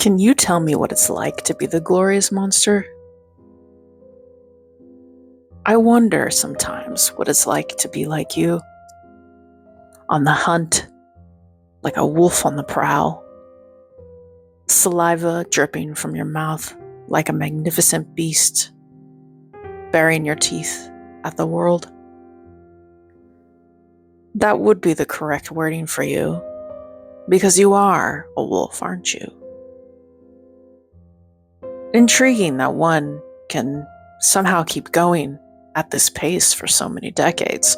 Can you tell me what it's like to be the glorious monster? I wonder sometimes what it's like to be like you, on the hunt, like a wolf on the prowl, saliva dripping from your mouth like a magnificent beast, baring your teeth at the world. That would be the correct wording for you, because you are a wolf, aren't you? Intriguing that one can somehow keep going at this pace for so many decades.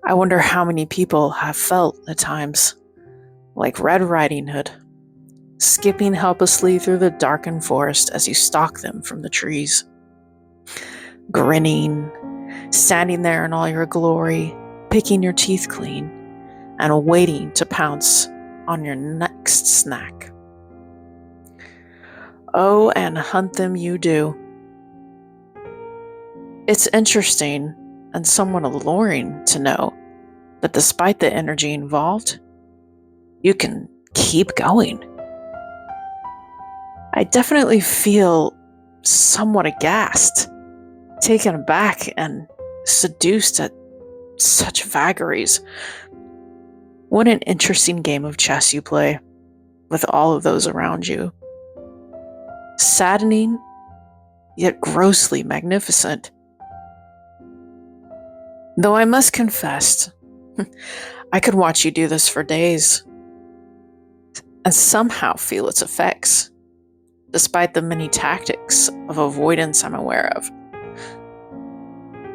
I wonder how many people have felt at times like Red Riding Hood, skipping helplessly through the darkened forest as you stalk them from the trees, grinning, standing there in all your glory, picking your teeth clean, and waiting to pounce on your next snack. Oh, and hunt them you do. It's interesting and somewhat alluring to know that despite the energy involved, you can keep going. I definitely feel somewhat aghast, taken aback, and seduced at such vagaries. What an interesting game of chess you play with all of those around you. Saddening, yet grossly magnificent. Though I must confess, I could watch you do this for days and somehow feel its effects, despite the many tactics of avoidance I'm aware of.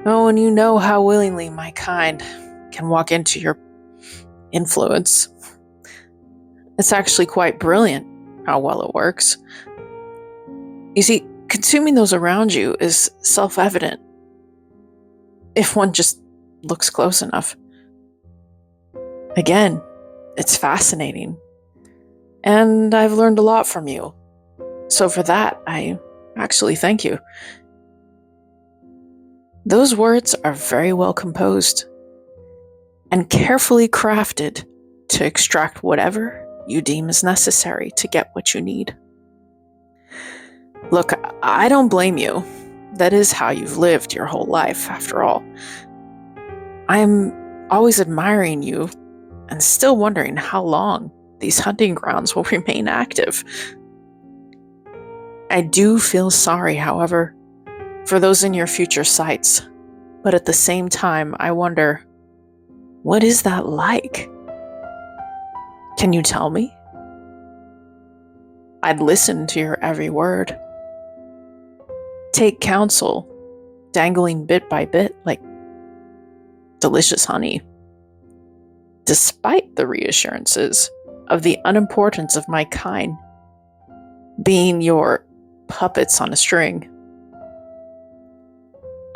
Oh, and you know how willingly my kind can walk into your influence. It's actually quite brilliant how well it works. You see, consuming those around you is self-evident if one just looks close enough. Again, it's fascinating. And I've learned a lot from you. So for that, I actually thank you. Those words are very well composed and carefully crafted to extract whatever you deem is necessary to get what you need. Look, I don't blame you. That is how you've lived your whole life, after all. I'm always admiring you and still wondering how long these hunting grounds will remain active. I do feel sorry, however, for those in your future sites, but at the same time, I wonder, what is that like? Can you tell me? I'd listen to your every word. Take counsel, dangling bit by bit like delicious honey. Despite the reassurances of the unimportance of my kind being your puppets on a string,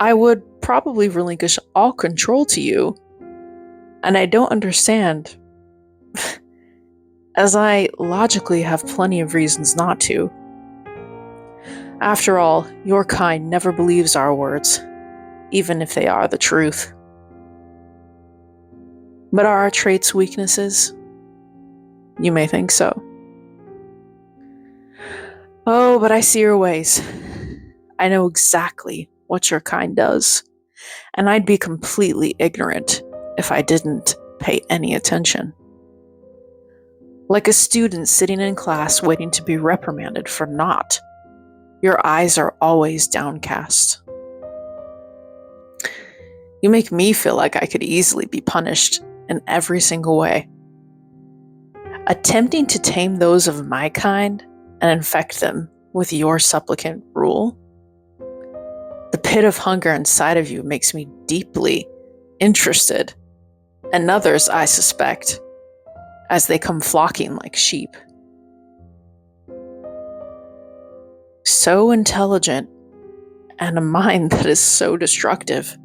I would probably relinquish all control to you, and I don't understand, as I logically have plenty of reasons not to. After all, your kind never believes our words, even if they are the truth. But are our traits weaknesses? You may think so. Oh, but I see your ways. I know exactly what your kind does, and I'd be completely ignorant if I didn't pay any attention. Like a student sitting in class waiting to be reprimanded for naught, your eyes are always downcast. You make me feel like I could easily be punished in every single way. Attempting to tame those of my kind and infect them with your supplicant rule? The pit of hunger inside of you makes me deeply interested, and others, I suspect, as they come flocking like sheep. So intelligent, and a mind that is so destructive.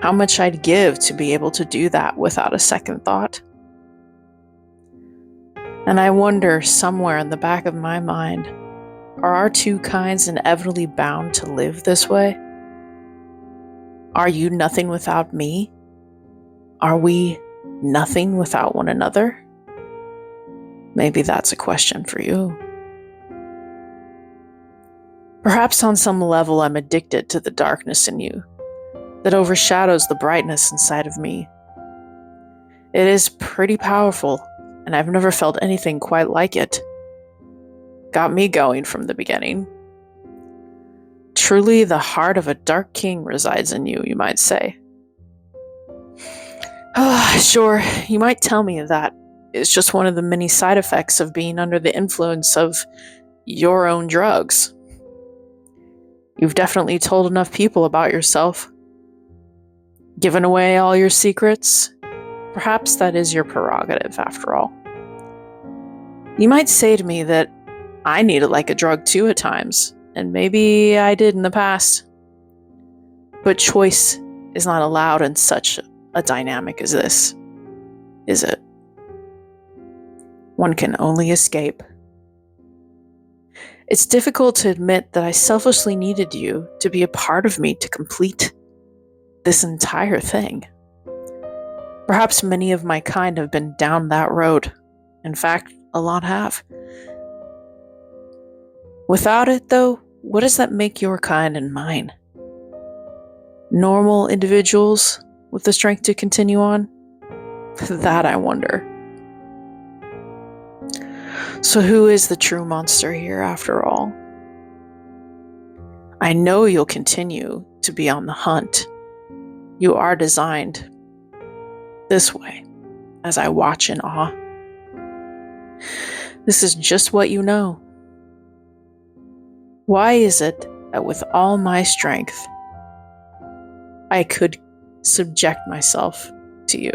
How much I'd give to be able to do that without a second thought. And I wonder, somewhere in the back of my mind, are our two kinds inevitably bound to live this way? Are you nothing without me? Are we nothing without one another? Maybe that's a question for you. Perhaps on some level I'm addicted to the darkness in you that overshadows the brightness inside of me. It is pretty powerful, and I've never felt anything quite like it. Got me going from the beginning. Truly, the heart of a dark king resides in you, you might say. Sure, you might tell me that it's just one of the many side effects of being under the influence of your own drugs. You've definitely told enough people about yourself, given away all your secrets. Perhaps that is your prerogative, after all. You might say to me that I need it like a drug too at times, and maybe I did in the past. But choice is not allowed in such a dynamic as this, is it? One can only escape. It's difficult to admit that I selfishly needed you to be a part of me to complete this entire thing. Perhaps many of my kind have been down that road. In fact, a lot have. Without it, though, what does that make your kind and mine? Normal individuals with the strength to continue on? That I wonder. So who is the true monster here, after all? I know you'll continue to be on the hunt. You are designed this way, as I watch in awe. This is just what you know. Why is it that with all my strength, I could subject myself to you?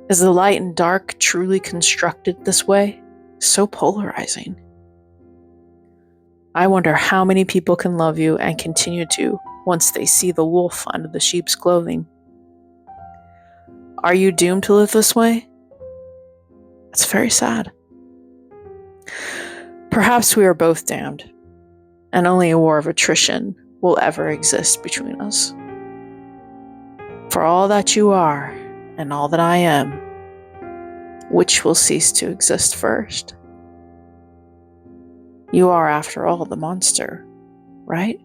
Is the light and dark truly constructed this way? So polarizing. I wonder how many people can love you and continue to once they see the wolf under the sheep's clothing. Are you doomed to live this way? That's very sad. Perhaps we are both damned, and only a war of attrition will ever exist between us. For all that you are, and all that I am, which will cease to exist first? You are, after all, the monster, right?